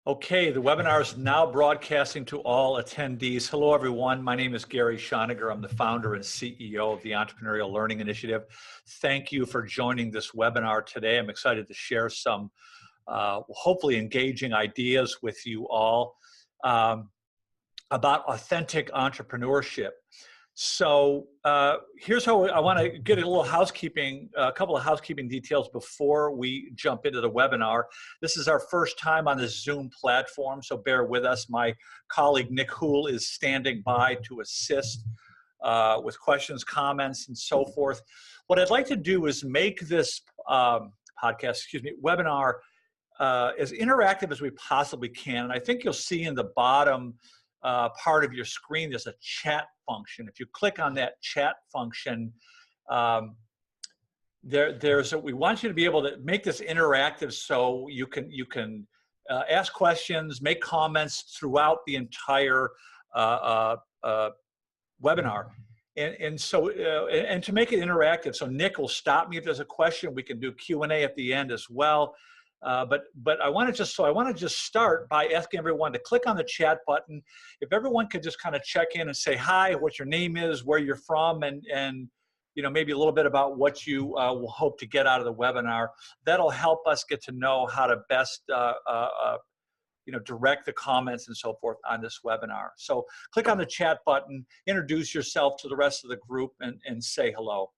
Okay, the webinar is now broadcasting to all attendees. Hello, everyone. My name is Gary Schoniger. I'm the founder and CEO of the Entrepreneurial Learning Initiative. Thank you for joining this webinar today. I'm excited to share some hopefully engaging ideas with you all about authentic entrepreneurship. So here's how I want to get a little housekeeping, a couple of housekeeping details before we jump into the webinar. This is our first time on the Zoom platform, so bear with us. My colleague Nick Hool is standing by to assist with questions, comments, and so forth. What I'd like to do is make this webinar as interactive as we possibly can. And I think you'll see in the bottom part of your screen, there's a chat function. If you click on that chat function, we want you to be able to make this interactive so you can ask questions, make comments throughout the entire webinar. And to make it interactive, so Nick will stop me if there's a question. We can do Q&A at the end as well. But I want to just start by asking everyone to click on the chat button. If everyone could just kind of check in and say hi, what your name is, where you're from, and you know, maybe a little bit about what you will hope to get out of the webinar. That'll help us get to know how to best direct the comments and so forth on this webinar. So click on the chat button, introduce yourself to the rest of the group, and say hello.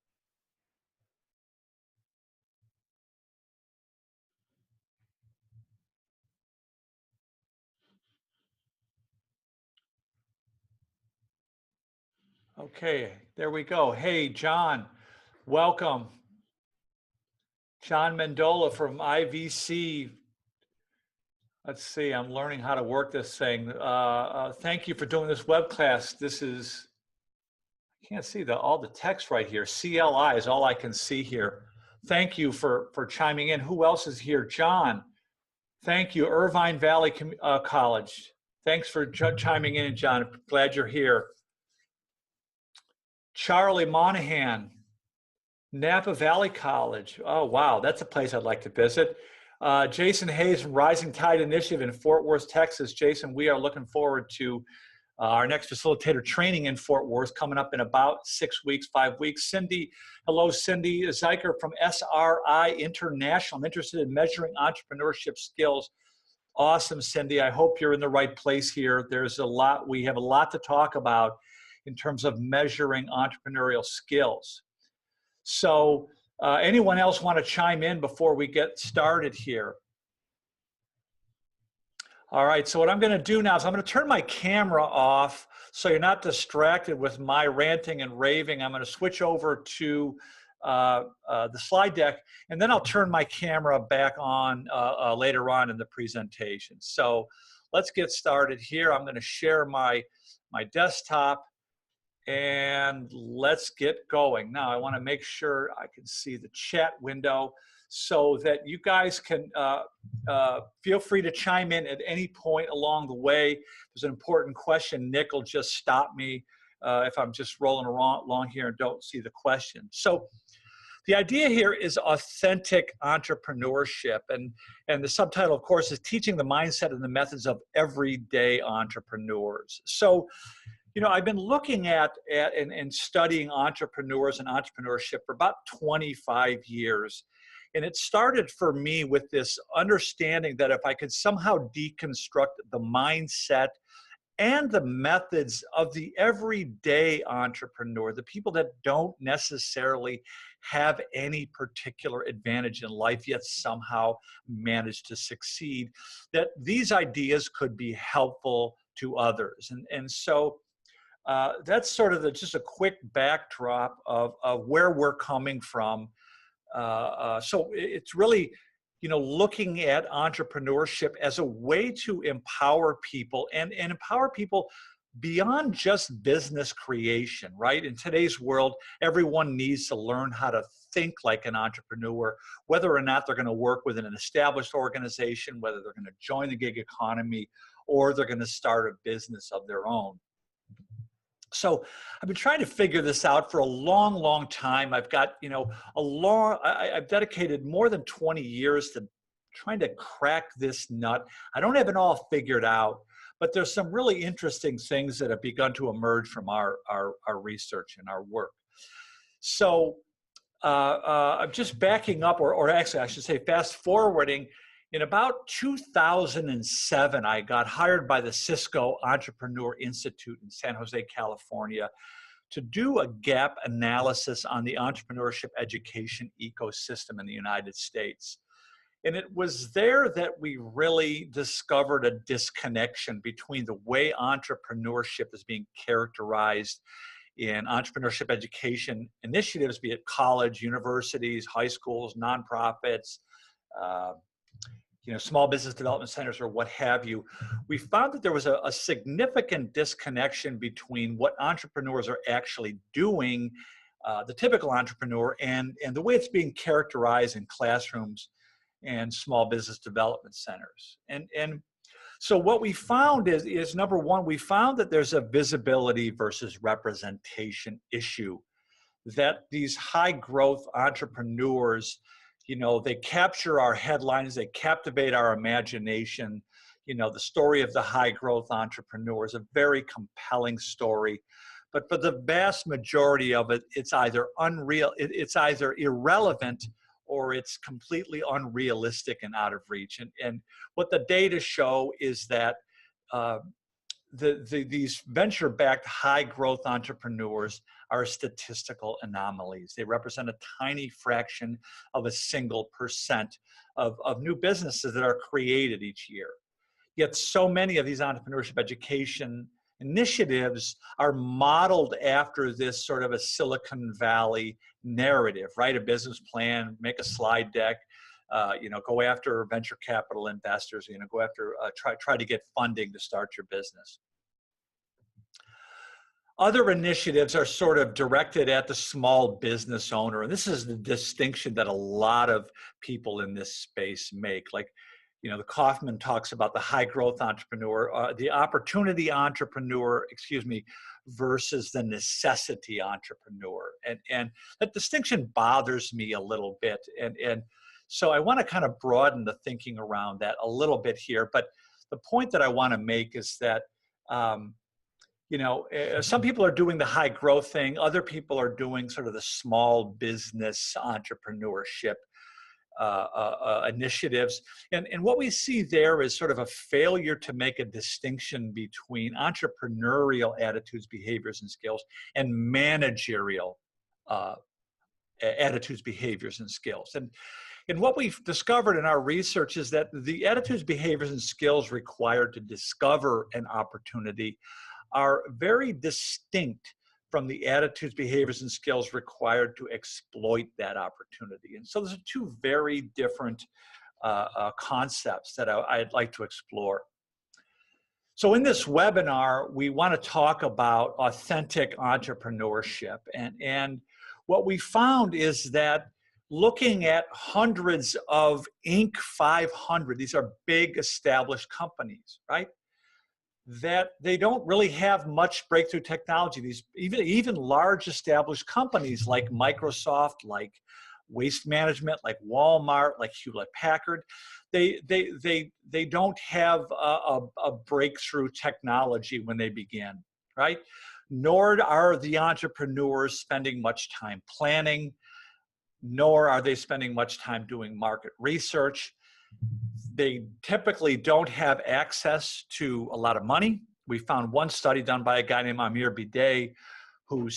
Okay, there we go. Hey, John, welcome. John Mendola from IVC. Let's see, I'm learning how to work this thing. Thank you for doing this web class. This is, I can't see all the text right here. CLI is all I can see here. Thank you for chiming in. Who else is here? John, thank you. Irvine Valley College. Thanks for chiming in, John. Glad you're here. Charlie Monahan, Napa Valley College. Oh, wow, that's a place I'd like to visit. Jason Hayes from Rising Tide Initiative in Fort Worth, Texas. Jason, we are looking forward to our next facilitator training in Fort Worth coming up in about 6 weeks, 5 weeks. Cindy, hello, Cindy Zeiker from SRI International. I'm interested in measuring entrepreneurship skills. Awesome, Cindy. I hope you're in the right place here. There's a lot, we have a lot to talk about in terms of measuring entrepreneurial skills. So anyone else want to chime in before we get started here? All right, so what I'm going to do now is I'm going to turn my camera off so you're not distracted with my ranting and raving. I'm going to switch over to the slide deck, and then I'll turn my camera back on later on in the presentation. So let's get started here. I'm going to share my desktop, and let's get going. Now, I want to make sure I can see the chat window so that you guys can feel free to chime in at any point along the way. If there's an important question, Nick will just stop me if I'm just rolling along here and don't see the question. So the idea here is authentic entrepreneurship. And the subtitle, of course, is Teaching the Mindset and the Methods of Everyday Entrepreneurs. So, you know, I've been looking at and studying entrepreneurs and entrepreneurship for about 25 years. And it started for me with this understanding that if I could somehow deconstruct the mindset and the methods of the everyday entrepreneur, the people that don't necessarily have any particular advantage in life yet somehow manage to succeed, that these ideas could be helpful to others. And so that's sort of just a quick backdrop of where we're coming from. So it's really, you know, looking at entrepreneurship as a way to empower people and empower people beyond just business creation, right? In today's world, everyone needs to learn how to think like an entrepreneur, whether or not they're going to work within an established organization, whether they're going to join the gig economy, or they're going to start a business of their own. So I've been trying to figure this out for a long, long time. I've got, you know, I've dedicated more than 20 years to trying to crack this nut. I don't have it all figured out, but there's some really interesting things that have begun to emerge from our research and our work. So I'm just backing up, or actually I should say fast forwarding. In about 2007, I got hired by the Cisco Entrepreneur Institute in San Jose, California, to do a gap analysis on the entrepreneurship education ecosystem in the United States. And it was there that we really discovered a disconnection between the way entrepreneurship is being characterized in entrepreneurship education initiatives, be it college, universities, high schools, nonprofits, small business development centers, or what have you. We found that there was a significant disconnection between what entrepreneurs are actually doing, the typical entrepreneur, and the way it's being characterized in classrooms and small business development centers. And so what we found is number one, we found that there's a visibility versus representation issue, that these high growth entrepreneurs, they capture our headlines, they captivate our imagination. The story of the high growth entrepreneur is a very compelling story, but for the vast majority of it, it's either unreal, it's either irrelevant, or it's completely unrealistic and out of reach. And what the data show is that these venture-backed high-growth entrepreneurs are statistical anomalies. They represent a tiny fraction of a single percent of new businesses that are created each year. Yet so many of these entrepreneurship education initiatives are modeled after this sort of a Silicon Valley narrative. Write a business plan, make a slide deck, go after venture capital investors, go after, try to get funding to start your business. Other initiatives are sort of directed at the small business owner. And this is the distinction that a lot of people in this space make. Like, the Kaufman talks about the high growth entrepreneur, the opportunity entrepreneur, versus the necessity entrepreneur. And that distinction bothers me a little bit. And so I want to kind of broaden the thinking around that a little bit here. But the point that I want to make is that, some people are doing the high growth thing. Other people are doing sort of the small business entrepreneurship initiatives. And what we see there is sort of a failure to make a distinction between entrepreneurial attitudes, behaviors, and skills and managerial attitudes, behaviors, and skills. And what we've discovered in our research is that the attitudes, behaviors, and skills required to discover an opportunity are very distinct from the attitudes, behaviors, and skills required to exploit that opportunity. And so those are two very different concepts that I'd like to explore. So in this webinar, we want to talk about authentic entrepreneurship. And what we found is that looking at hundreds of Inc. 500, these are big established companies, right? That they don't really have much breakthrough technology. These even large established companies like Microsoft, like Waste Management, like Walmart, like Hewlett Packard, they don't have a breakthrough technology when they begin, right? Nor are the entrepreneurs spending much time planning, nor are they spending much time doing market research. They typically don't have access to a lot of money. We found one study done by a guy named Amir Bideh who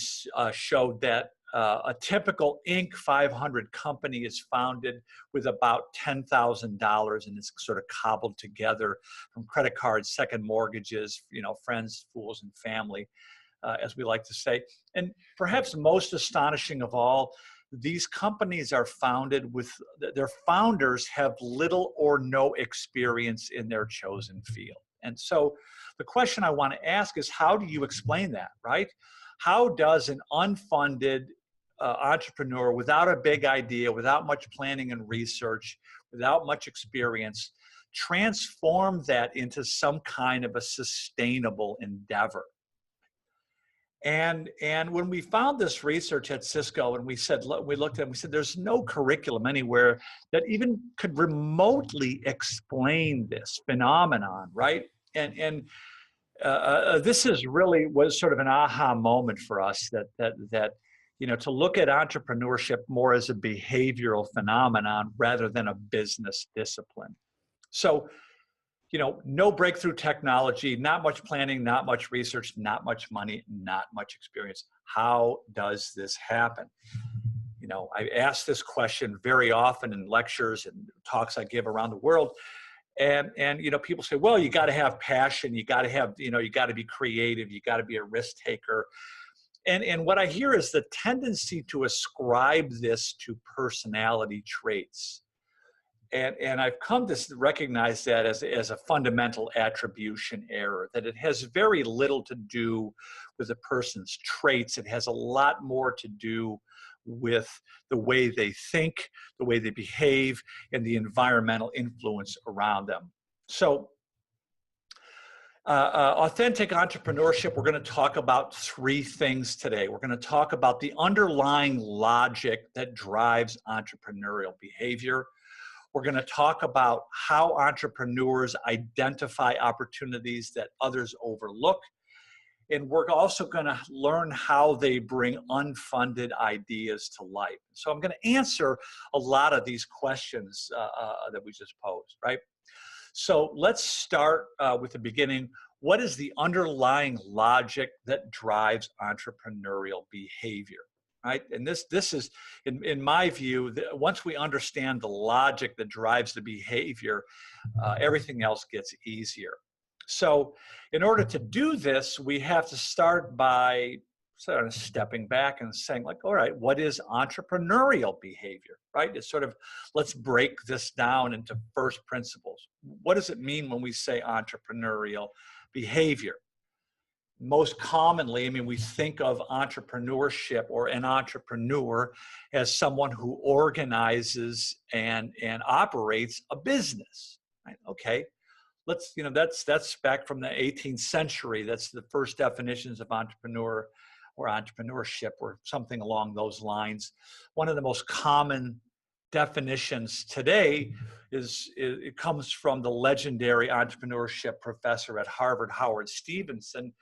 showed that a typical Inc. 500 company is founded with about $10,000 and it's sort of cobbled together from credit cards, second mortgages, friends, fools, and family, as we like to say. And perhaps most astonishing of all, these companies are founded with, their founders have little or no experience in their chosen field. And so the question I want to ask is, how do you explain that, right? How does an unfunded entrepreneur without a big idea, without much planning and research, without much experience, transform that into some kind of a sustainable endeavor? And when we found this research at Cisco, and we looked at it, we said there's no curriculum anywhere that even could remotely explain this phenomenon, right? And this is really was sort of an aha moment for us that to look at entrepreneurship more as a behavioral phenomenon rather than a business discipline. So, no breakthrough technology, not much planning, not much research, not much money, not much experience. How does this happen? I ask this question very often in lectures and talks I give around the world. And people say, well, you got to have passion. You got to have, you got to be creative. You got to be a risk taker. And what I hear is the tendency to ascribe this to personality traits. And I've come to recognize that as a fundamental attribution error, that it has very little to do with a person's traits. It has a lot more to do with the way they think, the way they behave, and the environmental influence around them. So authentic entrepreneurship, we're going to talk about three things today. We're going to talk about the underlying logic that drives entrepreneurial behavior. We're going to talk about how entrepreneurs identify opportunities that others overlook. And we're also going to learn how they bring unfunded ideas to life. So I'm going to answer a lot of these questions that we just posed, right? So let's start with the beginning. What is the underlying logic that drives entrepreneurial behavior? Right, and this is, in my view, once we understand the logic that drives the behavior, everything else gets easier. So, in order to do this, we have to start by sort of stepping back and saying, like, all right, what is entrepreneurial behavior? Right? It's sort of, let's break this down into first principles. What does it mean when we say entrepreneurial behavior? Most commonly, we think of entrepreneurship or an entrepreneur as someone who organizes and operates a business. Right? Okay, let's that's back from the 18th century. That's the first definitions of entrepreneur or entrepreneurship or something along those lines. One of the most common definitions today it comes from the legendary entrepreneurship professor at Harvard, Howard Stevenson,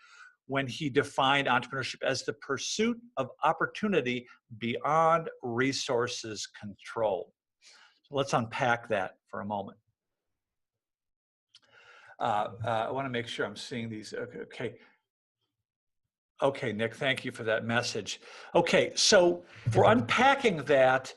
when he defined entrepreneurship as the pursuit of opportunity beyond resources control. So let's unpack that for a moment. I want to make sure I'm seeing these. Okay, Nick, thank you for that message. Okay, so for unpacking that,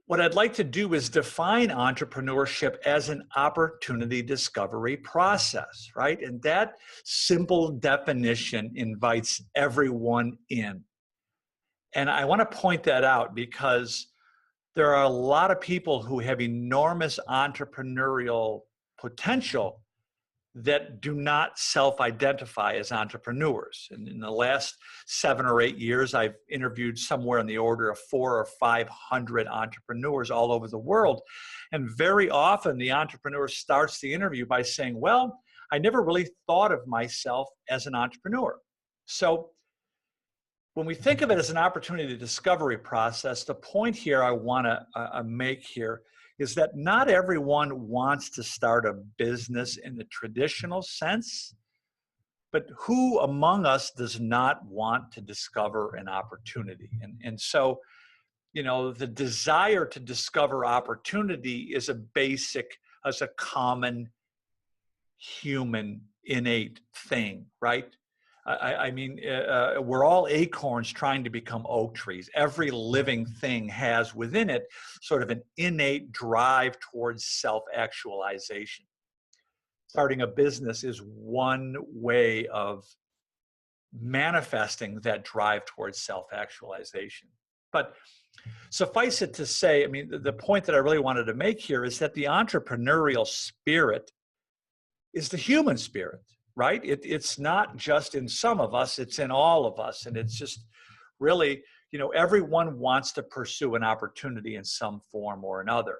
what I'd like to do is define entrepreneurship as an opportunity discovery process, right? And that simple definition invites everyone in. And I want to point that out because there are a lot of people who have enormous entrepreneurial potential that do not self-identify as entrepreneurs. And in the last 7 or 8 years, I've interviewed somewhere in the order of 400 or 500 entrepreneurs all over the world. And very often the entrepreneur starts the interview by saying, well, I never really thought of myself as an entrepreneur. So when we think of it as an opportunity discovery process, the point here I want to make here is that not everyone wants to start a business in the traditional sense, but who among us does not want to discover an opportunity? And so, the desire to discover opportunity is a common human innate thing, right? We're all acorns trying to become oak trees. Every living thing has within it sort of an innate drive towards self-actualization. Starting a business is one way of manifesting that drive towards self-actualization. But suffice it to say, the point that I really wanted to make here is that the entrepreneurial spirit is the human spirit. Right? It's not just in some of us, it's in all of us. And it's just really, everyone wants to pursue an opportunity in some form or another.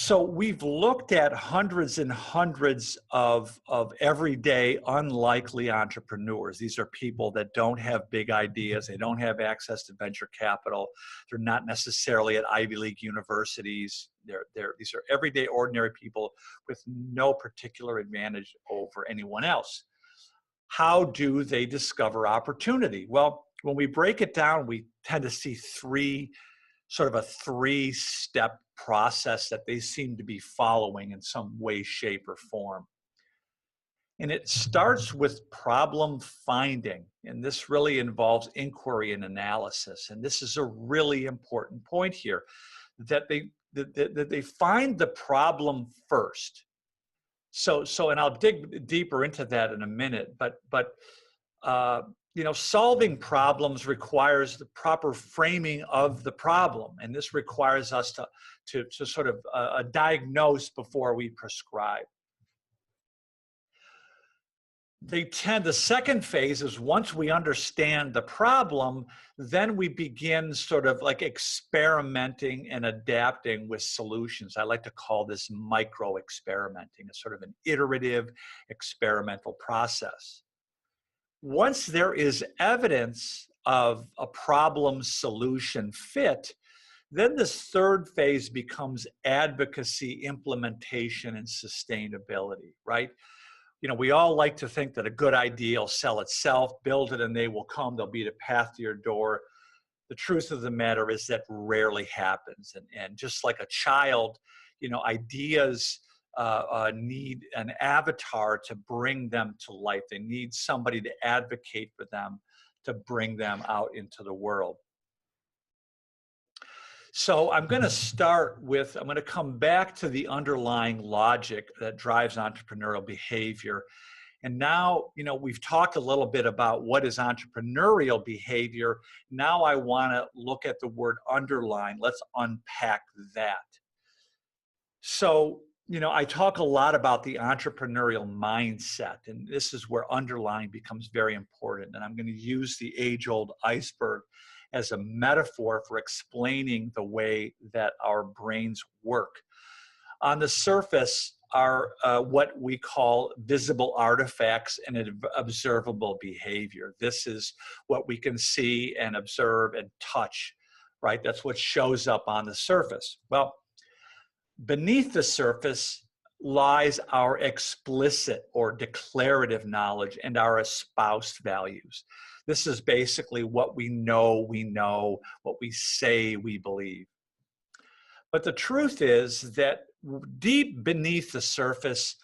So we've looked at hundreds and hundreds of everyday unlikely entrepreneurs. These are people that don't have big ideas. They don't have access to venture capital. They're not necessarily at Ivy League universities. These are everyday ordinary people with no particular advantage over anyone else. How do they discover opportunity? Well, when we break it down, we tend to see sort of a three-step process that they seem to be following in some way, shape, or form. And it starts with problem finding. And this really involves inquiry and analysis. And this is a really important point here, that they find the problem first. And I'll dig deeper into that in a minute, but solving problems requires the proper framing of the problem, and this requires us to sort of diagnose before we prescribe. The second phase is, once we understand the problem, then we begin sort of like experimenting and adapting with solutions. I like to call this micro experimenting. It's sort of an iterative experimental process. Once there is evidence of a problem solution fit, then this third phase becomes advocacy, implementation, and sustainability, right? We all like to think that a good idea will sell itself, build it and they will come, they'll beat a path to your door. The truth of the matter is that rarely happens. And just like a child, ideas need an avatar to bring them to life. They need somebody to advocate for them, to bring them out into the world. So I'm going to come back to the underlying logic that drives entrepreneurial behavior. And now, we've talked a little bit about what is entrepreneurial behavior. Now I want to look at the word underlying. Let's unpack that. So, I talk a lot about the entrepreneurial mindset, and this is where underlying becomes very important. And I'm going to use the age-old iceberg as a metaphor for explaining the way that our brains work. On the surface are what we call visible artifacts and observable behavior. This is what we can see and observe and touch, right? That's what shows up on the surface. Well, beneath the surface lies our explicit or declarative knowledge and our espoused values. This is basically what we know, what we say we believe. But the truth is that deep beneath the surface,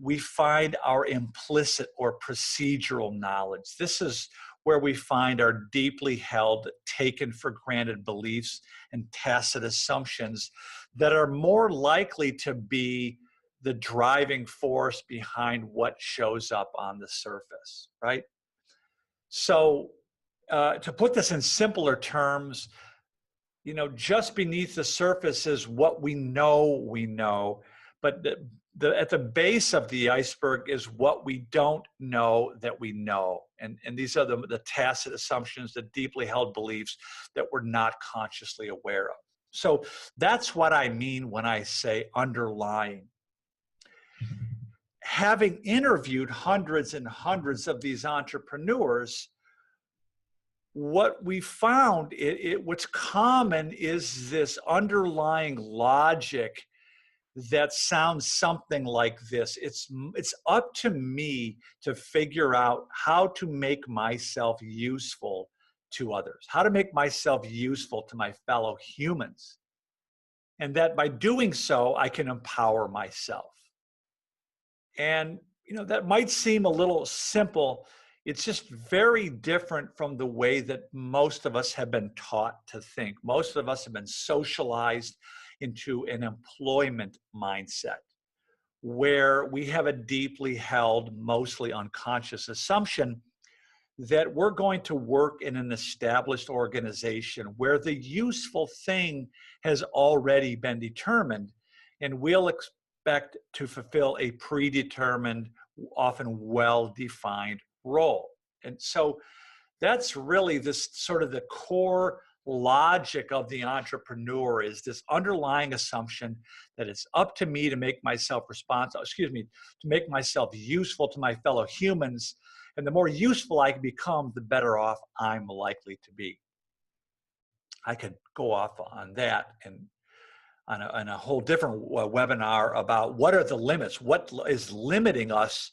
we find our implicit or procedural knowledge. This is where we find our deeply held, taken for granted beliefs and tacit assumptions that are more likely to be the driving force behind what shows up on the surface, right? So to put this in simpler terms, just beneath the surface is what we know, but at the base of the iceberg is what we don't know that we know. And these are the tacit assumptions, the deeply held beliefs that we're not consciously aware of. So that's what I mean when I say underlying. Having interviewed hundreds and hundreds of these entrepreneurs, what we found, what's common is this underlying logic that sounds something like this. It's up to me to figure out how to make myself useful to others, how to make myself useful to my fellow humans. And that by doing so, I can empower myself. And, that might seem a little simple. It's just very different from the way that most of us have been taught to think. Most of us have been socialized into an employment mindset where we have a deeply held, mostly unconscious assumption that we're going to work in an established organization where the useful thing has already been determined, and we'll expect to fulfill a predetermined, often well-defined role. And so that's really this sort of the core logic of the entrepreneur is this underlying assumption that it's up to me to make myself to make myself useful to my fellow humans. And the more useful I can become, the better off I'm likely to be. I could go off on that and on a whole different webinar about what are the limits, what is limiting us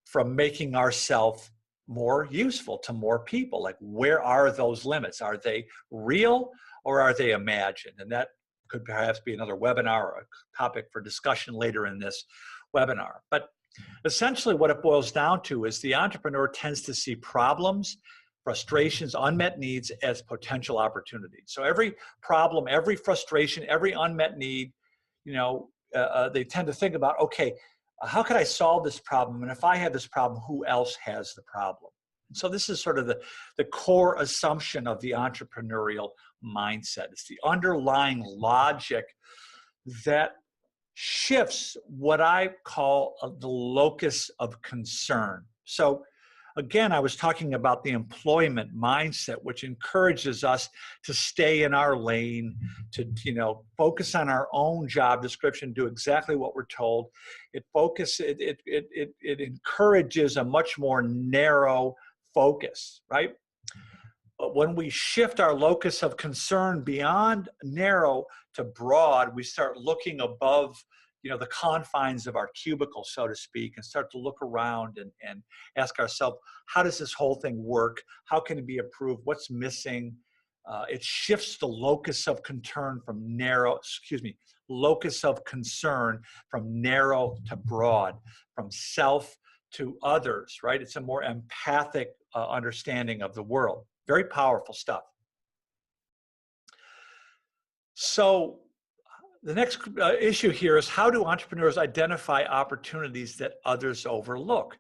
from making ourselves more useful to more people. Like, where are those limits? Are they real or are they imagined? And that could perhaps be another webinar or a topic for discussion later in this webinar. But essentially what it boils down to is the entrepreneur tends to see problems, frustrations, unmet needs as potential opportunities. So every problem, every frustration, every unmet need, they tend to think about, okay, how can I solve this problem? And if I have this problem, who else has the problem? And so this is sort of the core assumption of the entrepreneurial mindset. It's the underlying logic that shifts what I call the locus of concern. So again, I was talking about the employment mindset, which encourages us to stay in our lane, to focus on our own job description, do exactly what we're told. It encourages a much more narrow focus, right? But when we shift our locus of concern beyond narrow to broad, we start looking above the confines of our cubicle, so to speak, and start to look around and ask ourselves, how does this whole thing work? How can it be improved? What's missing? It shifts the locus of concern from narrow to broad, from self to others, right? It's a more empathic understanding of the world. Very powerful stuff. So the next issue here is, how do entrepreneurs identify opportunities that others overlook?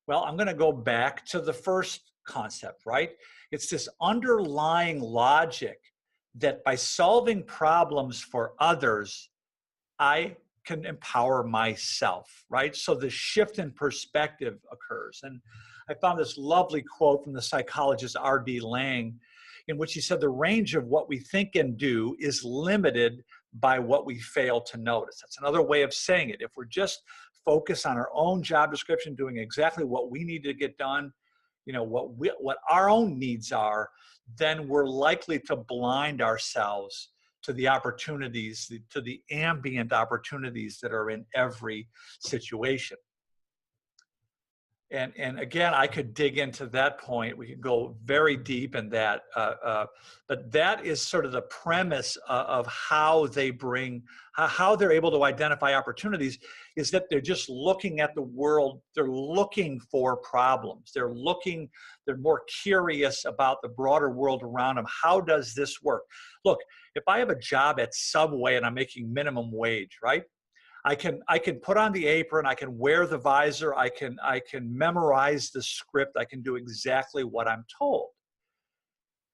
Well, I'm going to go back to the first concept, right? It's this underlying logic that by solving problems for others, I can empower myself, right? So the shift in perspective occurs. And I found this lovely quote from the psychologist R.D. Laing, in which he said, the range of what we think and do is limited by what we fail to notice. That's another way of saying it. If we're just focused on our own job description, doing exactly what we need to get done, what our own needs are, then we're likely to blind ourselves to the opportunities, to the ambient opportunities that are in every situation. And again, I could dig into that point. We could go very deep in that, but that is sort of the premise of how they how they're able to identify opportunities, is that they're just looking at the world. They're looking for problems. They're more curious about the broader world around them. How does this work? Look, if I have a job at Subway and I'm making minimum wage, right? I can put on the apron, I can wear the visor, I can memorize the script, I can do exactly what I'm told.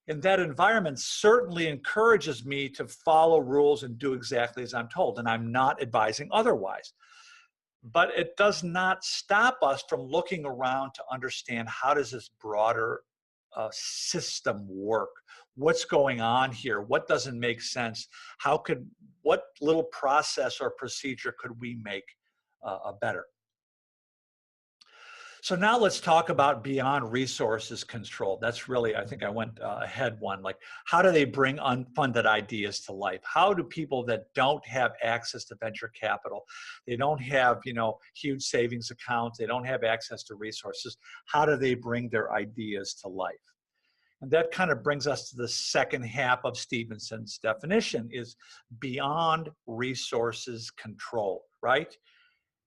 And that environment certainly encourages me to follow rules and do exactly as I'm told, and I'm not advising otherwise. But it does not stop us from looking around to understand, how does this broader system work? What's going on here? What doesn't make sense? What little process or procedure could we make better? So now let's talk about beyond resources control. That's really, I think I went ahead one. Like, how do they bring unfunded ideas to life? How do people that don't have access to venture capital, they don't have, huge savings accounts, they don't have access to resources, how do they bring their ideas to life? And that kind of brings us to the second half of Stevenson's definition, is beyond resources control, right?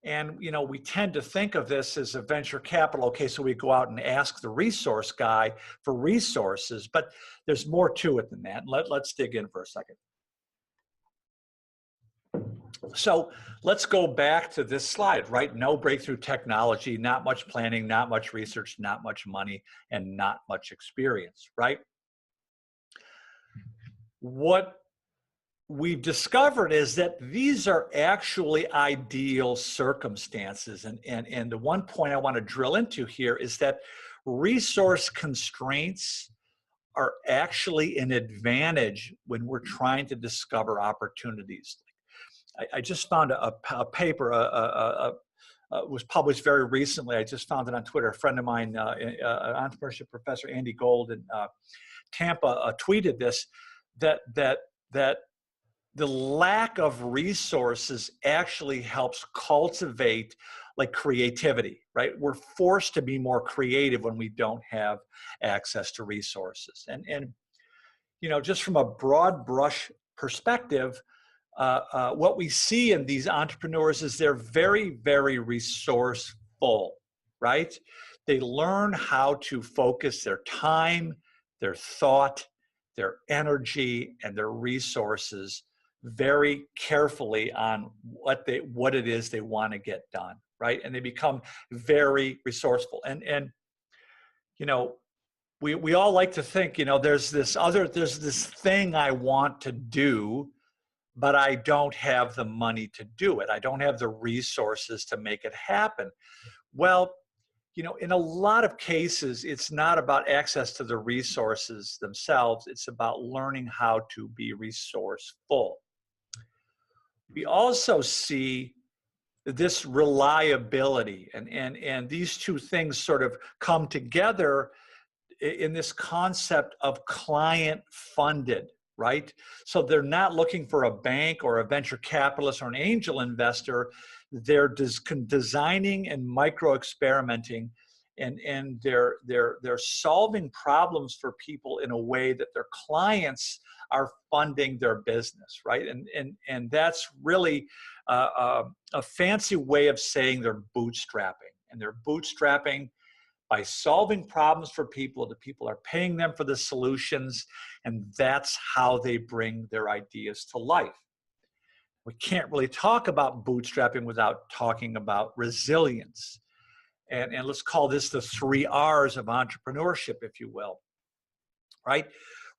And, we tend to think of this as a venture capital. Okay, so we go out and ask the resource guy for resources, but there's more to it than that. Let's dig in for a second. So let's go back to this slide, right? No breakthrough technology, not much planning, not much research, not much money, and not much experience, right? What we've discovered is that these are actually ideal circumstances. And the one point I want to drill into here is that resource constraints are actually an advantage when we're trying to discover opportunities. I just found a paper, was published very recently. I just found it on Twitter. A friend of mine, an entrepreneurship professor, Andy Gold in Tampa, tweeted this, that the lack of resources actually helps cultivate like creativity, right? We're forced to be more creative when we don't have access to resources. And you know, just from a broad brush perspective, what we see in these entrepreneurs is they're very, very resourceful, right? They learn how to focus their time, their thought, their energy, and their resources very carefully on what it is they want to get done, right? And they become very resourceful. And you know, we all like to think, you know, there's this thing I want to do, but I don't have the money to do it. I don't have the resources to make it happen. Well, you know, in a lot of cases, it's not about access to the resources themselves. It's about learning how to be resourceful. We also see this reliability, and these two things sort of come together in this concept of client funded, right? So they're not looking for a bank or a venture capitalist or an angel investor. They're designing and micro experimenting, and they're solving problems for people in a way that their clients are funding their business, right? And that's really a fancy way of saying they're bootstrapping, and they're bootstrapping by solving problems for people. The people are paying them for the solutions, and that's how they bring their ideas to life. We can't really talk about bootstrapping without talking about resilience. And let's call this the 3 R's of entrepreneurship, if you will, right?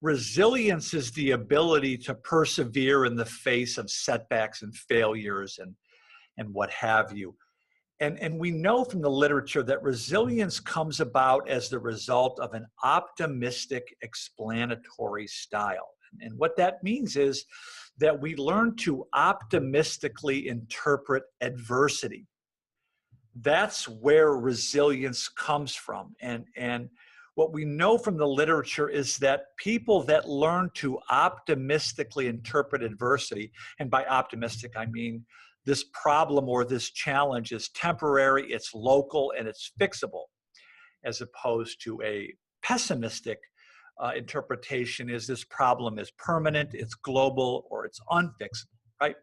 Resilience is the ability to persevere in the face of setbacks and failures and what have you. And we know from the literature that resilience comes about as the result of an optimistic explanatory style. And what that means is that we learn to optimistically interpret adversity. That's where resilience comes from. And what we know from the literature is that people that learn to optimistically interpret adversity, and by optimistic, I mean this problem or this challenge is temporary, it's local, and it's fixable, as opposed to a pessimistic interpretation is this problem is permanent, it's global, or it's unfixable, right?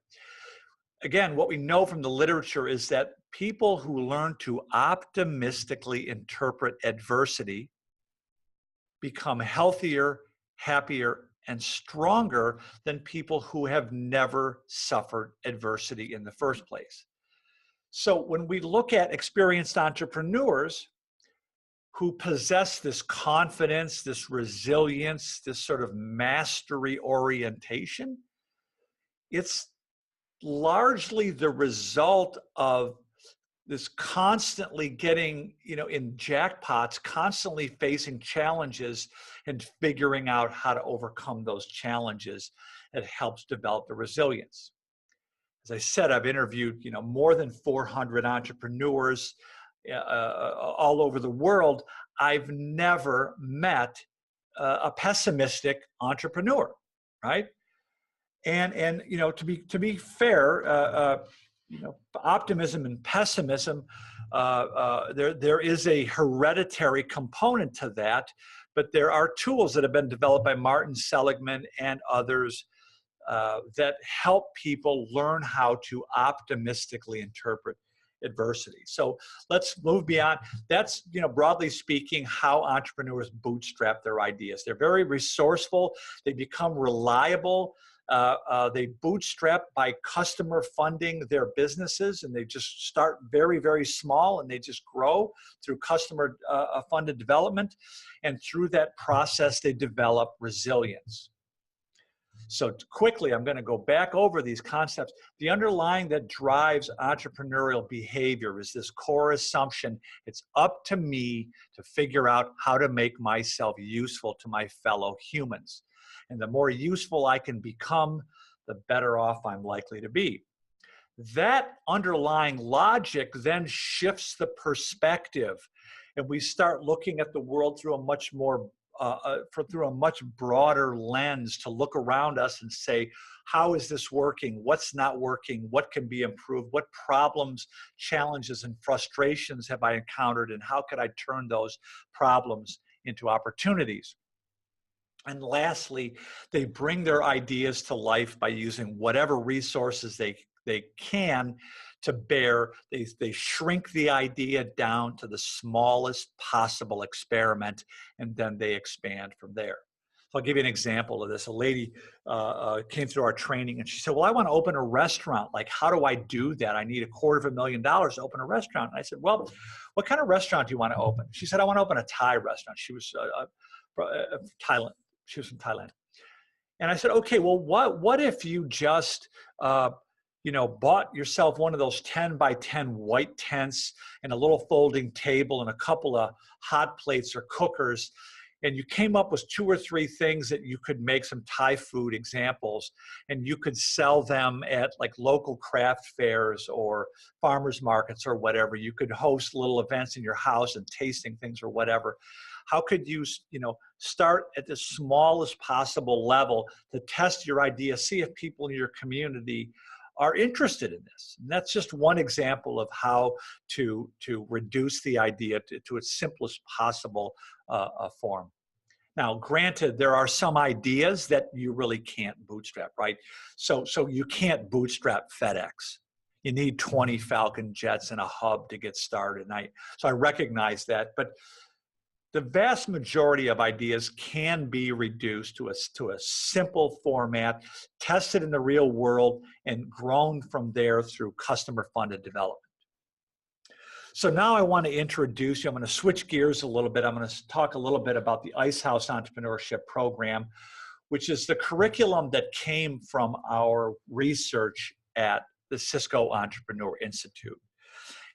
Again, what we know from the literature is that people who learn to optimistically interpret adversity become healthier, happier, and stronger than people who have never suffered adversity in the first place. So when we look at experienced entrepreneurs who possess this confidence, this resilience, this sort of mastery orientation, it's largely the result of this constantly getting, you know, in jackpots, constantly facing challenges and figuring out how to overcome those challenges. It helps develop the resilience. As I said, I've interviewed, you know, more than 400 entrepreneurs all over the world. I've never met a pessimistic entrepreneur, right? And you know, to be fair, you know, optimism and pessimism, there is a hereditary component to that, but there are tools that have been developed by Martin Seligman and others that help people learn how to optimistically interpret adversity. So let's move beyond. That's, you know, broadly speaking, how entrepreneurs bootstrap their ideas. They're very resourceful. They become reliable. They bootstrap by customer funding their businesses, and they just start very, very small, and they just grow through customer funded development. And through that process, they develop resilience. So quickly, I'm going to go back over these concepts. The underlying that drives entrepreneurial behavior is this core assumption: it's up to me to figure out how to make myself useful to my fellow humans. And the more useful I can become, the better off I'm likely to be. That underlying logic then shifts the perspective, and we start looking at the world through a much more through a much broader lens, to look around us and say, how is this working? What's not working? What can be improved? What problems, challenges, and frustrations have I encountered, and how could I turn those problems into opportunities? And lastly, they bring their ideas to life by using whatever resources they can to bear. They shrink the idea down to the smallest possible experiment, and then they expand from there. So I'll give you an example of this. A lady came through our training, and she said, well, I want to open a restaurant. Like, how do I do that? I need $250,000 to open a restaurant. And I said, well, what kind of restaurant do you want to open? She said, I want to open a Thai restaurant. She was Thailand. She was from Thailand. And I said, okay, well, what if you just bought yourself one of those 10 by 10 white tents and a little folding table and a couple of hot plates or cookers, and you came up with 2 or 3 things that you could make some Thai food examples, and you could sell them at like local craft fairs or farmers markets or whatever. You could host little events in your house and tasting things or whatever. How could you, start at the smallest possible level to test your idea, see if people in your community are interested in this? And that's just one example of how to reduce the idea to its simplest possible form. Now, granted, there are some ideas that you really can't bootstrap, right? So you can't bootstrap FedEx. You need 20 Falcon jets and a hub to get started. So I recognize that, but the vast majority of ideas can be reduced to a simple format, tested in the real world, and grown from there through customer-funded development. So now I want to introduce you. I'm going to switch gears a little bit. I'm going to talk a little bit about the Ice House Entrepreneurship Program, which is the curriculum that came from our research at the Cisco Entrepreneur Institute.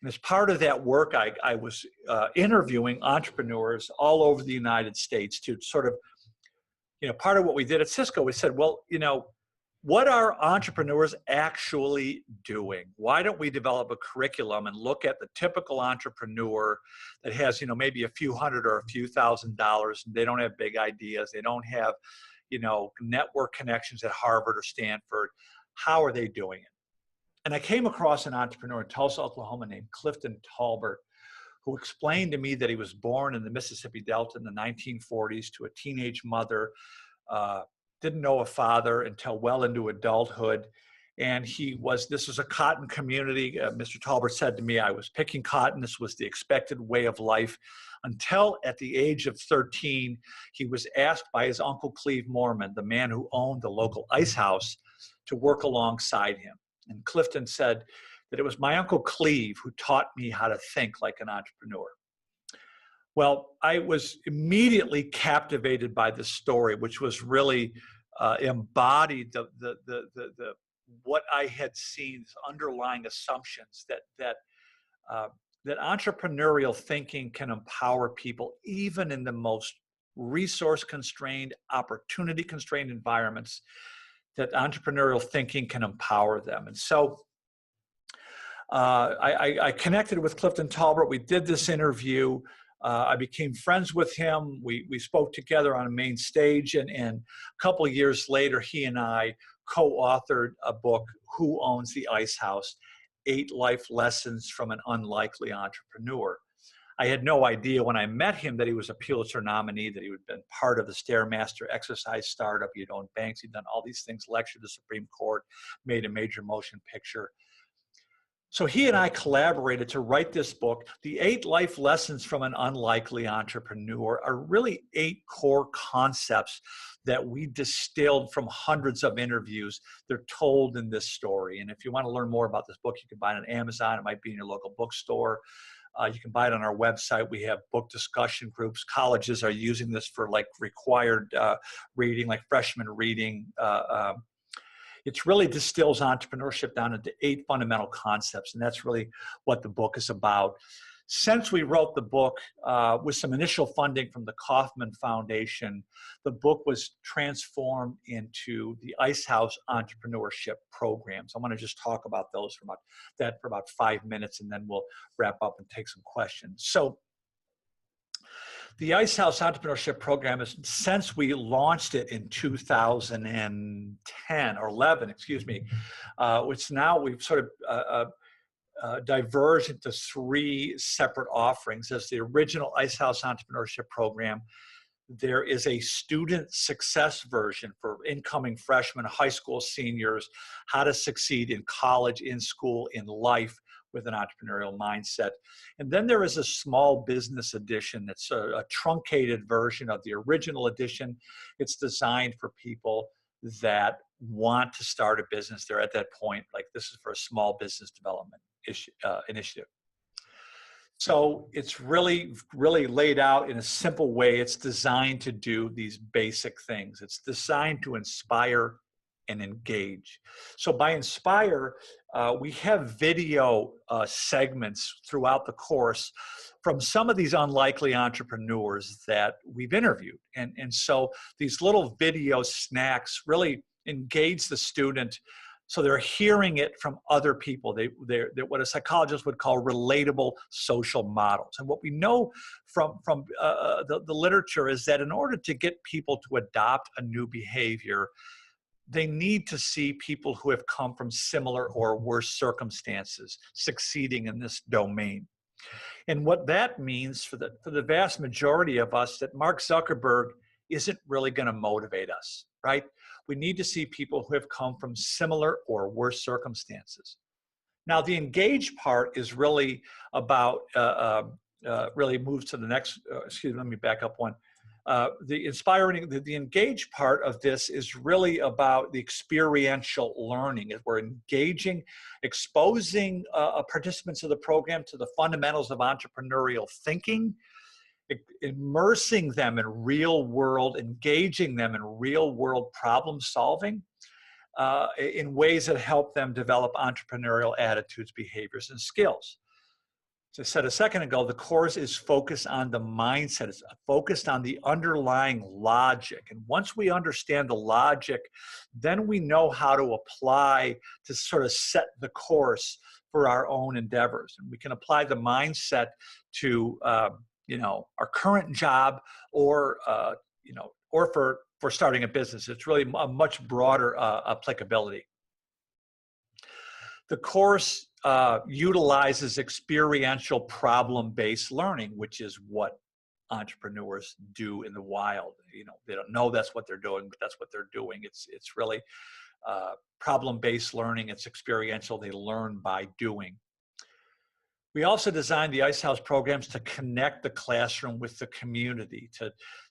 And as part of that work, I was interviewing entrepreneurs all over the United States to sort of, part of what we did at Cisco, we said, well, what are entrepreneurs actually doing? Why don't we develop a curriculum and look at the typical entrepreneur that has, maybe a few hundred or a few $1,000s, and they don't have big ideas. They don't have, network connections at Harvard or Stanford. How are they doing it? And I came across an entrepreneur in Tulsa, Oklahoma named Clifton Talbert, who explained to me that he was born in the Mississippi Delta in the 1940s to a teenage mother, didn't know a father until well into adulthood. And this was a cotton community. Mr. Talbert said to me, I was picking cotton. This was the expected way of life until at the age of 13, he was asked by his Uncle Cleve Mormon, the man who owned the local ice house, to work alongside him. And Clifton said that it was my Uncle Cleve who taught me how to think like an entrepreneur. Well, I was immediately captivated by this story, which was really embodied what I had seen, underlying assumptions that entrepreneurial thinking can empower people even in the most resource-constrained, opportunity-constrained environments, that entrepreneurial thinking can empower them. And so I connected with Clifton Talbert. We did this interview. I became friends with him. We spoke together on a main stage, and a couple of years later, he and I co-authored a book, Who Owns the Ice House? 8 Life Lessons from an Unlikely Entrepreneur. I had no idea when I met him that he was a Pulitzer nominee, that he had been part of the Stairmaster exercise startup. He'd owned banks, he'd done all these things, lectured the Supreme Court, made a major motion picture. So he and I collaborated to write this book. The 8 Life Lessons from an Unlikely Entrepreneur are really 8 core concepts that we distilled from hundreds of interviews. They're told in this story. And if you want to learn more about this book, you can buy it on Amazon. It might be in your local bookstore. You can buy it on our website. We have book discussion groups. Colleges are using this for like required reading, like freshman reading. It really distills entrepreneurship down into 8 fundamental concepts, and that's really what the book is about. Since we wrote the book with some initial funding from the Kauffman Foundation, the book was transformed into the Ice House Entrepreneurship programs. I want to just talk about those for about 5 minutes, and then we'll wrap up and take some questions. So the Ice House Entrepreneurship Program is, since we launched it in 2010 or 11, excuse me, which now we've sort of diverged into 3 separate offerings. There's the original Ice House Entrepreneurship Program. There is a student success version for incoming freshmen, high school seniors, how to succeed in college, in school, in life with an entrepreneurial mindset. And then there is a small business edition that's a truncated version of the original edition. It's designed for people that want to start a business. They're at that point, like this is for a small business development initiative. So it's really, really laid out in a simple way. It's designed to do these basic things. It's designed to inspire and engage. So by inspire, we have video segments throughout the course from some of these unlikely entrepreneurs that we've interviewed. And so these little video snacks really engage the student, so they're hearing it from other people. They're what a psychologist would call relatable social models. And what we know from the literature is that in order to get people to adopt a new behavior, they need to see people who have come from similar or worse circumstances succeeding in this domain. And what that means for the vast majority of us, that Mark Zuckerberg isn't really going to motivate us, right? We need to see people who have come from similar or worse circumstances. Now, the engage part is really about, really moves to the next, excuse me, let me back up one. The inspiring, the engage part of this is really about the experiential learning. We're engaging, exposing participants of the program to the fundamentals of entrepreneurial thinking, immersing them in real world, engaging them in real world problem solving in ways that help them develop entrepreneurial attitudes, behaviors, and skills. As I said a second ago, the course is focused on the mindset. It's focused on the underlying logic. And once we understand the logic, then we know how to apply to sort of set the course for our own endeavors. And we can apply the mindset to, our current job or, or for starting a business. It's really a much broader applicability. The course utilizes experiential problem-based learning, which is what entrepreneurs do in the wild. They don't know that's what they're doing, but that's what they're doing. It's really problem-based learning. It's experiential. They learn by doing. We also designed the Ice House programs to connect the classroom with the community.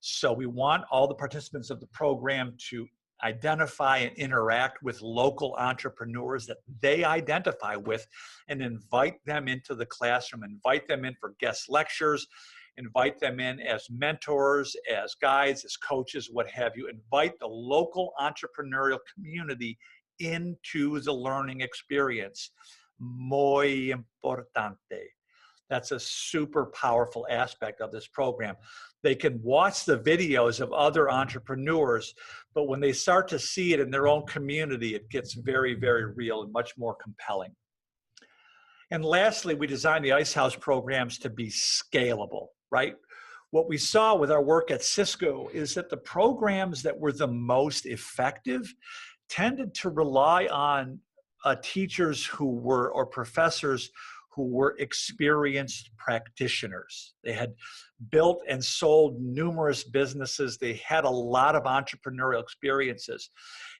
So we want all the participants of the program to identify and interact with local entrepreneurs that they identify with and invite them into the classroom, invite them in for guest lectures, invite them in as mentors, as guides, as coaches, what have you. Invite the local entrepreneurial community into the learning experience. Muy importante. That's a super powerful aspect of this program. They can watch the videos of other entrepreneurs, but when they start to see it in their own community, it gets very, very real and much more compelling. And lastly, we designed the Ice House programs to be scalable, right? What we saw with our work at Cisco is that the programs that were the most effective tended to rely on teachers who were, or professors who were experienced practitioners. They had built and sold numerous businesses. They had a lot of entrepreneurial experiences.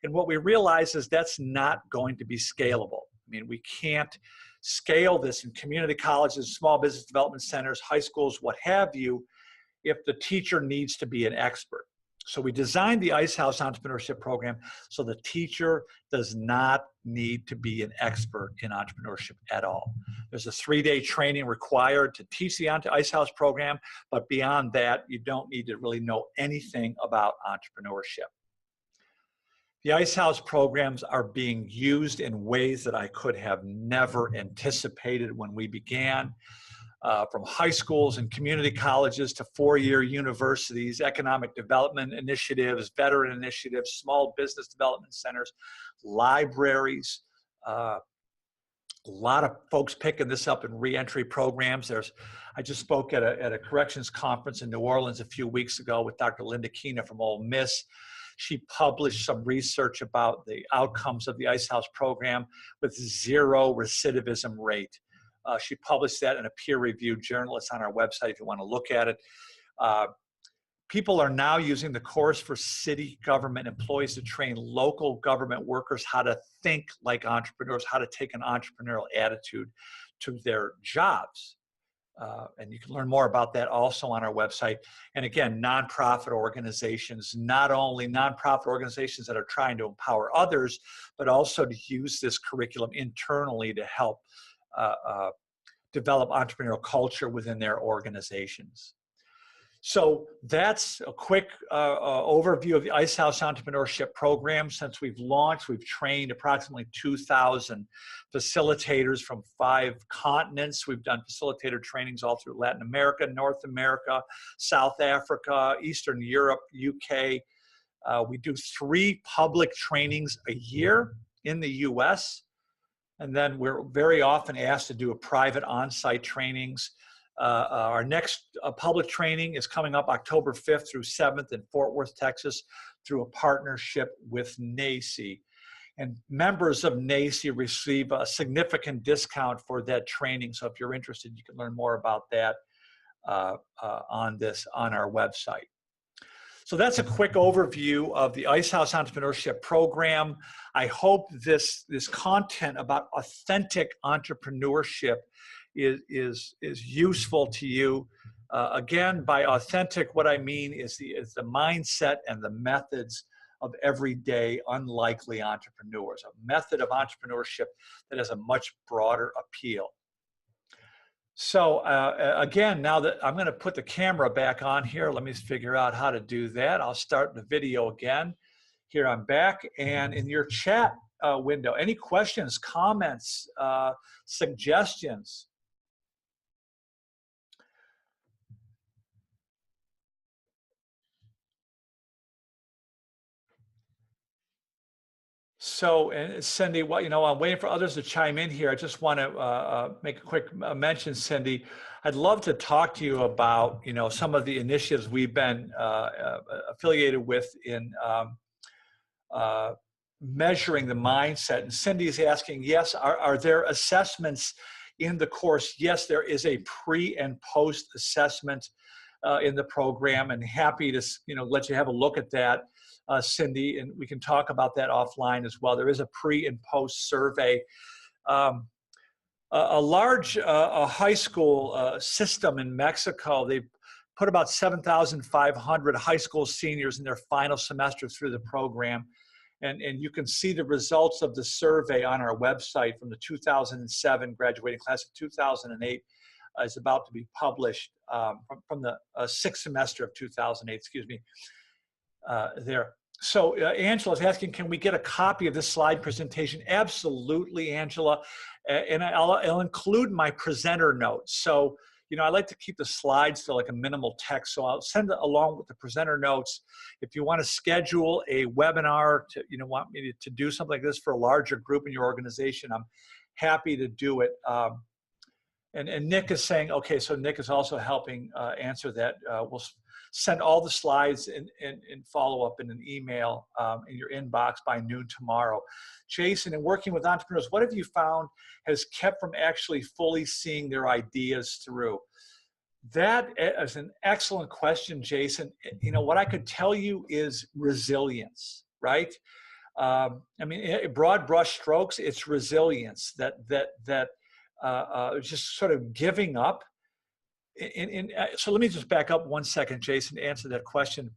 And what we realized is that's not going to be scalable. I mean, we can't scale this in community colleges, small business development centers, high schools, what have you, if the teacher needs to be an expert. So we designed the Ice House Entrepreneurship Program so the teacher does not need to be an expert in entrepreneurship at all. There's a 3-day training required to teach the Ice House program, but beyond that, you don't need to really know anything about entrepreneurship. The Ice House programs are being used in ways that I could have never anticipated when we began. From high schools and community colleges to 4-year universities, economic development initiatives, veteran initiatives, small business development centers, libraries. A lot of folks picking this up in reentry programs. I just spoke at a corrections conference in New Orleans a few weeks ago with Dr. Linda Keena from Ole Miss. She published some research about the outcomes of the Ice House program with 0 recidivism rate. She published that in a peer-reviewed journal. It's on our website if you want to look at it. People are now using the course for city government employees to train local government workers how to think like entrepreneurs, how to take an entrepreneurial attitude to their jobs. And you can learn more about that also on our website. And again, nonprofit organizations, not only nonprofit organizations that are trying to empower others, but also to use this curriculum internally to help develop entrepreneurial culture within their organizations. So that's a quick overview of the Ice House Entrepreneurship Program. Since we've launched, we've trained approximately 2,000 facilitators from 5 continents. We've done facilitator trainings all through Latin America, North America, South Africa, Eastern Europe, UK. We do 3 public trainings a year in the US. And then we're very often asked to do a private on-site trainings. Our next public training is coming up October 5th through 7th in Fort Worth, Texas, through a partnership with NACCE. And members of NACCE receive a significant discount for that training. So if you're interested, you can learn more about that on our website. So that's a quick overview of the Ice House Entrepreneurship Program. I hope this content about authentic entrepreneurship is useful to you. Again, by authentic, what I mean is the mindset and the methods of everyday unlikely entrepreneurs, a method of entrepreneurship that has a much broader appeal. So again, now that I'm going to put the camera back on here, let me figure out how to do that. I'll start the video again. Here I'm back, and in your chat window, any questions, comments, suggestions? So, and Cindy, well, I'm waiting for others to chime in here. I just want to make a quick mention, Cindy. I'd love to talk to you about, some of the initiatives we've been affiliated with in measuring the mindset. And Cindy's asking, yes, are there assessments in the course? Yes, there is a pre and post assessment in the program, and happy to, let you have a look at that. Cindy, and we can talk about that offline as well. There is a pre and post survey. A large high school system in Mexico, they put about 7,500 high school seniors in their final semester through the program. And you can see the results of the survey on our website from the 2007 graduating class of 2008 is about to be published from the 6th semester of 2008, excuse me, there. So Angela is asking, can we get a copy of this slide presentation? Absolutely, Angela. And I'll include my presenter notes. So, I like to keep the slides to like a minimal text. So I'll send it along with the presenter notes. If you want to schedule a webinar to, want me to do something like this for a larger group in your organization, I'm happy to do it. And Nick is saying, okay, so Nick is also helping answer that. We'll send all the slides and follow up in an email in your inbox by noon tomorrow. Jason, in working with entrepreneurs, what have you found has kept from actually fully seeing their ideas through? That is an excellent question, Jason. What I could tell you is resilience, right? Broad brush strokes, it's resilience that just sort of giving up. So let me just back up one second, Jason, to answer that question.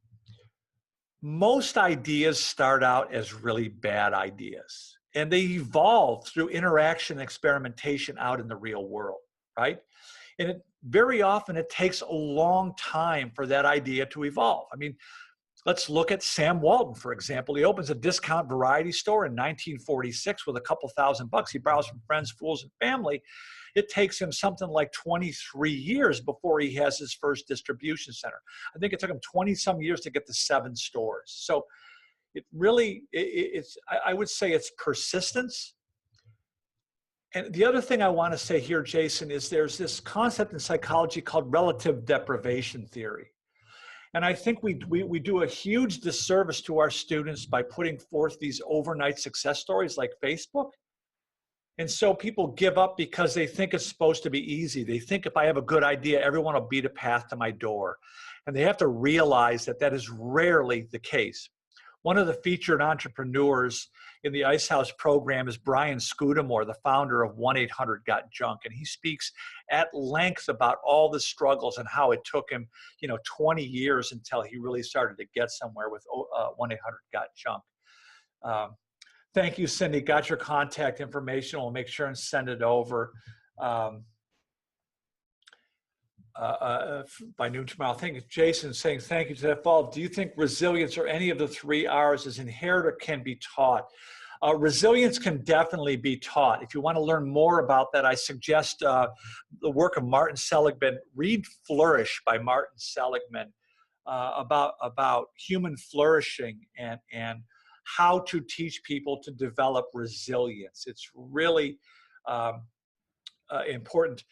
most ideas start out as really bad ideas, and they evolve through interaction and experimentation out in the real world, right? And very often it takes a long time for that idea to evolve. I mean, let's look at Sam Walton, for example. He opens a discount variety store in 1946 with a couple $1,000. He borrows from friends, fools, and family. It takes him something like 23 years before he has his first distribution center. I think it took him 20 some years to get to 7 stores. So it really, I would say it's persistence. And the other thing I want to say here, Jason, is there's this concept in psychology called relative deprivation theory. And I think we do a huge disservice to our students by putting forth these overnight success stories like Facebook. And so people give up because they think it's supposed to be easy. They think if I have a good idea, everyone will beat a path to my door. And they have to realize that that is rarely the case. One of the featured entrepreneurs in the Ice House program is Brian Scudamore, the founder of 1-800-GOT-JUNK. And he speaks at length about all the struggles and how it took him, 20 years until he really started to get somewhere with 1-800-GOT-JUNK. Thank you, Cindy. Got your contact information. We'll make sure and send it over by noon tomorrow. Thank you. Jason saying thank you to that follow. Do you think resilience or any of the 3 R's is inherent or can be taught? Resilience can definitely be taught. If you want to learn more about that, I suggest the work of Martin Seligman. Read Flourish by Martin Seligman about human flourishing and how to teach people to develop resilience. It's really important.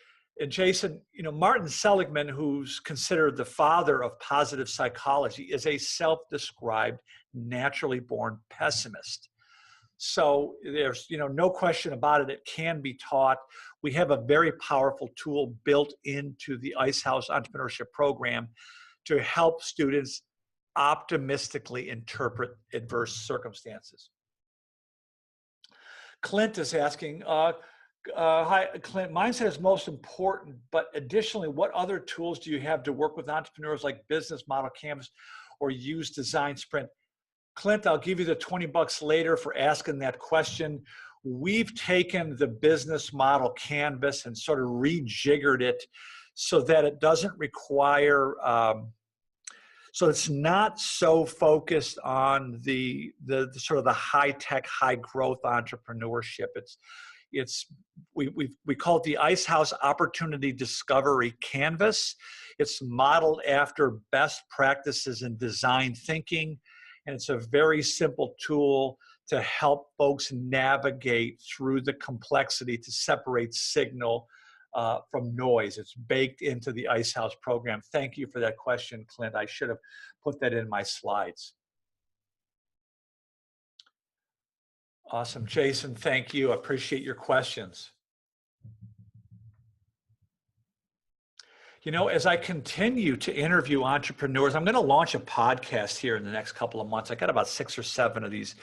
And Jason, Martin Seligman, who's considered the father of positive psychology, is a self-described, naturally born pessimist. So there's, no question about it. It can be taught. We have a very powerful tool built into the Ice House Entrepreneurship program to help students optimistically interpret adverse circumstances. Clint is asking, hi, Clint, mindset is most important, but additionally, what other tools do you have to work with entrepreneurs like Business Model Canvas or use Design Sprint? Clint, I'll give you the $20 later for asking that question. We've taken the Business Model Canvas and sort of rejiggered it so that it doesn't require, so it's not so focused on the sort of the high-tech, high-growth entrepreneurship. We call it the Ice House Opportunity Discovery Canvas. It's modeled after best practices in design thinking, and it's a very simple tool to help folks navigate through the complexity to separate signal from noise. It's baked into the Ice House program. Thank you for that question, Clint. I should have put that in my slides. Awesome. Jason, thank you. I appreciate your questions. As I continue to interview entrepreneurs, I'm going to launch a podcast here in the next couple of months. I got about 6 or 7 of these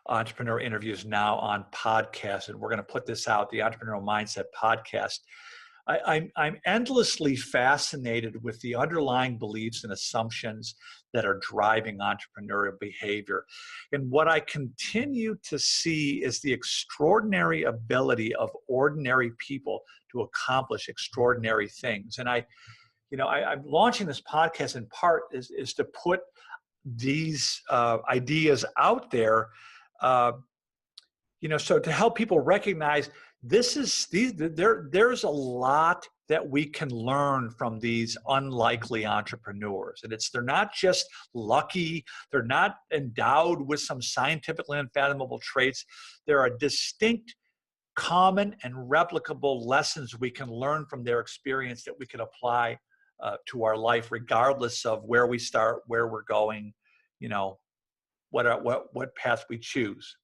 entrepreneur interviews now on podcasts, and we're going to put this out, the Entrepreneurial Mindset Podcast. I'm endlessly fascinated with the underlying beliefs and assumptions that are driving entrepreneurial behavior. And what I continue to see is the extraordinary ability of ordinary people to accomplish extraordinary things. And I'm launching this podcast in part is to put these ideas out there, so to help people recognize there's a lot that we can learn from these unlikely entrepreneurs. And they're not just lucky, they're not endowed with some scientifically unfathomable traits. There are distinct, common, and replicable lessons we can learn from their experience that we can apply to our life, regardless of where we start, where we're going, what path we choose.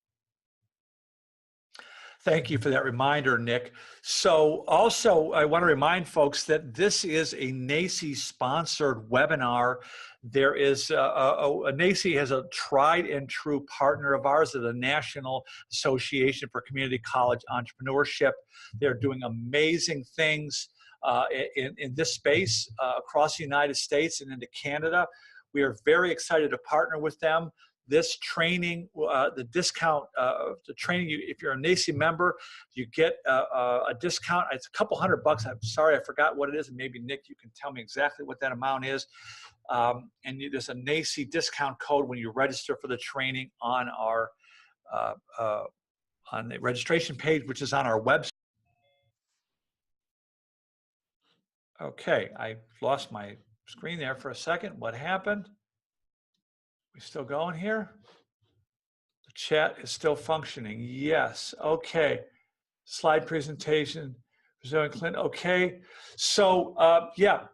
Thank you for that reminder, Nick. So also, I want to remind folks that this is a NACCE-sponsored webinar. There is NACCE has a tried and true partner of ours, the National Association for Community College Entrepreneurship. They're doing amazing things in this space across the United States and into Canada. We are very excited to partner with them. This training, the discount, the training, if you're a NACCE member, you get a discount. It's a couple $100. I'm sorry, I forgot what it is. And maybe Nick, you can tell me exactly what that amount is. And there's a NACCE discount code when you register for the training on our on the registration page, which is on our website. Okay, I lost my screen there for a second. What happened? We still going here? The chat is still functioning. Yes. Okay. Slide presentation. Clint. Okay. So yeah,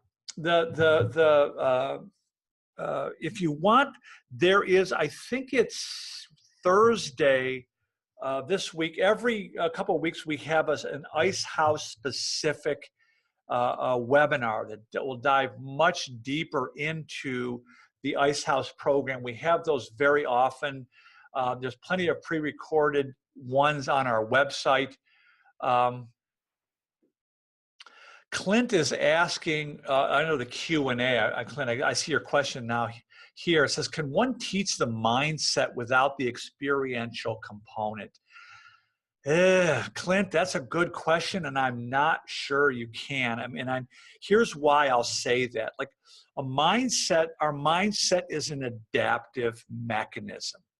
if you want, there is, I think it's Thursday this week. Every couple of weeks we have an Ice House specific a webinar that will dive much deeper into the Ice House program. We have those very often. There's plenty of pre-recorded ones on our website. Clint is asking, I know the Q&A, Clint, I see your question now here. It says, can one teach the mindset without the experiential component? Clint, that's a good question, and I'm not sure you can. I mean, here's why I'll say that. Like our mindset is an adaptive mechanism.